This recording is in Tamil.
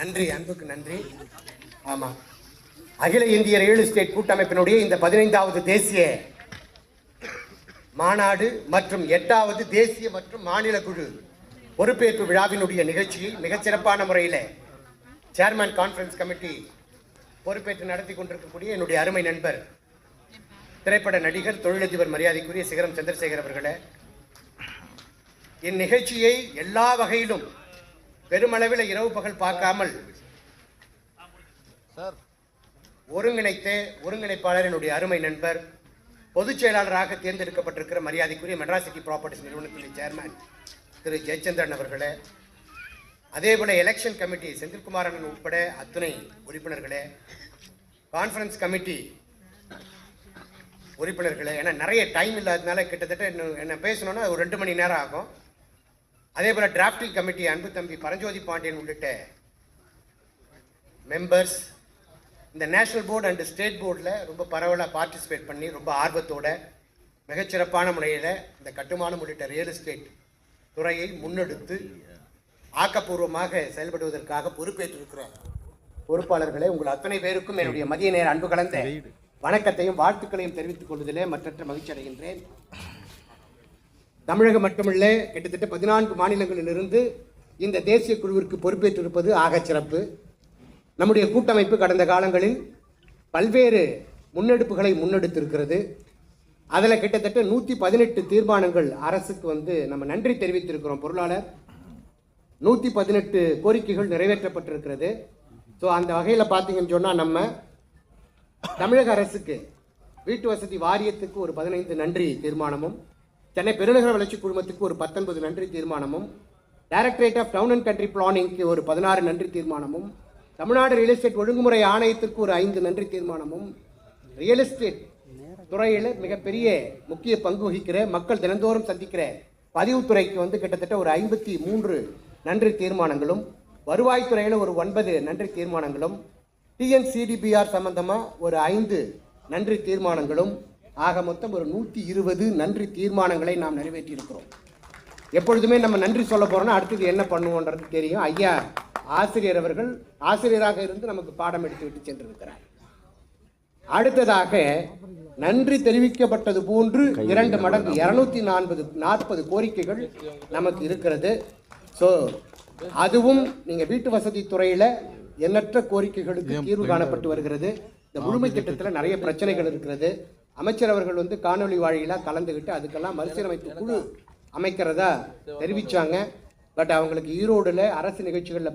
நன்றி, அன்புக்கு நன்றி. ஆமாம், அகில இந்திய ரியல் எஸ்டேட் கூட்டமைப்பினுடைய இந்த 15வது தேசிய மாநாடு மற்றும் 8வது தேசிய மற்றும் மாநில குழு பொறுப்பேற்பு விழாவினுடைய நிகழ்ச்சியை மிகச்சிறப்பான முறையில் சேர்மன் கான்ஃபரன்ஸ் கமிட்டி பொறுப்பேற்று நடத்தி கொண்டிருக்கக்கூடிய என்னுடைய அருமை நண்பர் திரைப்பட நடிகர் தொழிலதிபர் மரியாதைக்குரிய சிகரம் சந்திரசேகர் அவர்களே, இந்நிகழ்ச்சியை எல்லா வகையிலும் பெருமளவில் இரவு பகல் பார்க்காமல் ஒருங்கிணைப்பாளர் என்னுடைய அருமை நண்பர் பொதுச் செயலாளராக தேர்ந்தெடுக்கப்பட்டிருக்கிற மரியாதைக்குரிய மெட்ராஸ் சிட்டி ப்ராப்பர்ட்டிஸ் நிறுவனத்தின் சேர்மன் திரு ஜெயச்சந்திரன் அவர்களே, அதேபோல எலெக்ஷன் கமிட்டி செந்தில்குமாரன் உட்பட அத்துணை உறுப்பினர்களே, கான்ஃபரன்ஸ் கமிட்டி உறுப்பினர்களே, ஏன்னா நிறைய டைம் இல்லாததுனால கிட்டத்தட்ட என்ன பேசணும்னா ஒரு 2 மணி நேரம் ஆகும். அதே போல் டிராஃப்டிங் கமிட்டி அன்பு தம்பி பரஞ்சோதி பாண்டியன் உள்ளிட்ட மெம்பர்ஸ், இந்த நேஷனல் போர்டு அண்ட் ஸ்டேட் போர்டில் ரொம்ப பரவலாக பார்ட்டிசிபேட் பண்ணி ரொம்ப ஆர்வத்தோட மிகச்சிறப்பான முறையில் இந்த கட்டுமானம் உள்ளிட்ட ரியல் எஸ்டேட் துறையை முன்னெடுத்து ஆக்கப்பூர்வமாக செயல்படுவதற்காக பொறுப்பேற்றிருக்கிற பொறுப்பாளர்களே, உங்கள் அத்தனை பேருக்கும் என்னுடைய மதிய நேர அன்பு கலந்த வணக்கத்தையும் வாழ்த்துக்களையும் தெரிவித்துக் கொள்வதிலே மற்றற்ற மகிழ்ச்சி அடைகின்றேன். தமிழகம் மட்டுமல்ல, கிட்டத்தட்ட 14 மாநிலங்களிலிருந்து இந்த தேசிய குழுவிற்கு பொறுப்பேற்றிருப்பது ஆகச் சிறப்பு. நம்முடைய கூட்டமைப்பு கடந்த காலங்களில் பல்வேறு முன்னெடுப்புகளை முன்னெடுத்திருக்கிறது. அதில் கிட்டத்தட்ட 118 தீர்மானங்கள் அரசுக்கு நம்ம நன்றி தெரிவித்திருக்கிறோம். பொருளாளர் 118 கோரிக்கைகள் நிறைவேற்றப்பட்டிருக்கிறது. ஸோ அந்த வகையில் பார்த்தீங்கன்னு சொன்னால் நம்ம தமிழக அரசுக்கு வீட்டு வசதி வாரியத்துக்கு ஒரு 15 நன்றி தீர்மானமும், சென்னை பெருநகர வளர்ச்சி குழுமத்துக்கு ஒரு 19 நன்றி தீர்மானமும், directorate of town and country பிளானிங்க்கு ஒரு 16 நன்றி தீர்மானமும், தமிழ்நாடு ரியல் எஸ்டேட் ஒழுங்குமுறை ஆணையத்திற்கு ஒரு 5 நன்றி தீர்மானமும், ரியல் எஸ்டேட் துறையில் மிகப்பெரிய முக்கிய பங்கு வகிக்கிற மக்கள் தினந்தோறும் சந்திக்கிற பதிவுத்துறைக்கு கிட்டத்தட்ட ஒரு 53 நன்றி தீர்மானங்களும், வருவாய்த்துறையில் ஒரு 9 நன்றி தீர்மானங்களும், டிஎன்சிடிபிஆர் சம்பந்தமாக ஒரு 5 நன்றி தீர்மானங்களும், ஆக மொத்தம் ஒரு 120 நன்றி தீர்மானங்களை நாம் நிறைவேற்றியிருக்கிறோம். எப்பொழுதுமே நம்ம நன்றி சொல்ல போகிறோன்னா அடுத்தது என்ன பண்ணுவோன்றது தெரியும். ஐயா ஆசிரியர் அவர்கள் ஆசிரியராக இருந்து நமக்கு பாடம் எடுத்து விட்டு சென்றிருக்கிறார். அடுத்ததாக நன்றி தெரிவிக்கப்பட்டது போன்று 2 மடங்கு 240 கோரிக்கைகள் நமக்கு இருக்கிறது. ஸோ அதுவும் நீங்கள் வீட்டு வசதி துறையில் எண்ணற்ற கோரிக்கைகளுக்கு தீர்வு காணப்பட்டு வருகிறது. இந்த முழுமை திட்டத்தில் நிறைய பிரச்சனைகள் இருக்கிறது. அமைச்சர் அவர்கள் காணொலி வாயிலாக கலந்துக்கிட்டு அதுக்கெல்லாம் மறுசீரமைப்பு குழு அமைக்கிறதா தெரிவித்தாங்க. பட் அவங்களுக்கு ஈரோடில் அரசு நிகழ்ச்சிகளில்